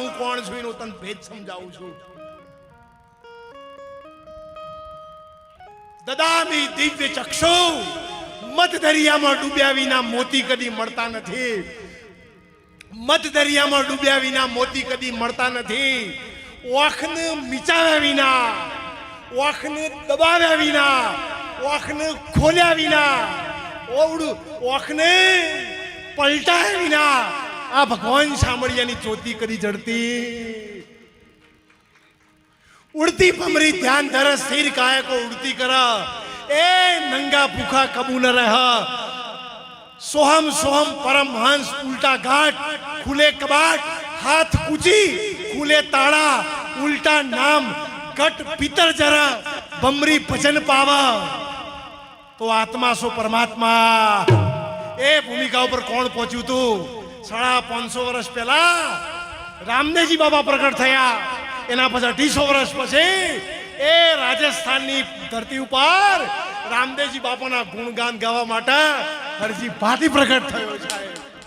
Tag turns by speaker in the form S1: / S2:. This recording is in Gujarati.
S1: હું કોણ છું એનો તને ભેદ સમજાવું છું. દદામી દિવ્ય ચક્ષુ, મત દરિયામાં ડૂબ્યા વિના મોતી કદી મળતા નથી. મત દરિયામાં ડૂબ્યા વિના મોતી કદી મળતા નથી. ઓખને મીચાવ્યા વિના, ઓખને દબાવ્યા વિના, ઓખને ખોલ્યા વિના, ઓખને પલટાયા વિના આ ભગવાન શામળિયાની જ્યોતિ કદી જડતી. ઉડતી ભમરી ધ્યાન ધર સ્થિર કાયકો ઉડતી કર. એ નંગા ભૂખા કબૂલ રહ. સોહમ સોહમ પરમહંસ ઉલ્ટા ઘાટ. ખુલે કબાટ હાથ કૂચી, ખુલે તાળા ઉલ્ટા નામ. ઘટ પિતર જરા ભમરી ભજન પાવા. તો આત્મા સો પરમાત્મા એ ભૂમિકા ઉપર કોણ પહોંચ્યું તું? 550 વર્ષ પહેલા રામદેવજી બાબા પ્રગટ થયા. એના પછી 250 વર્ષ પછી એ રાજસ્થાનની ધરતી ઉપર રામદેવજી બાપાના ગુણગાન ગાવા માટે હરજી ભાતી પ્રગટ થયો છે.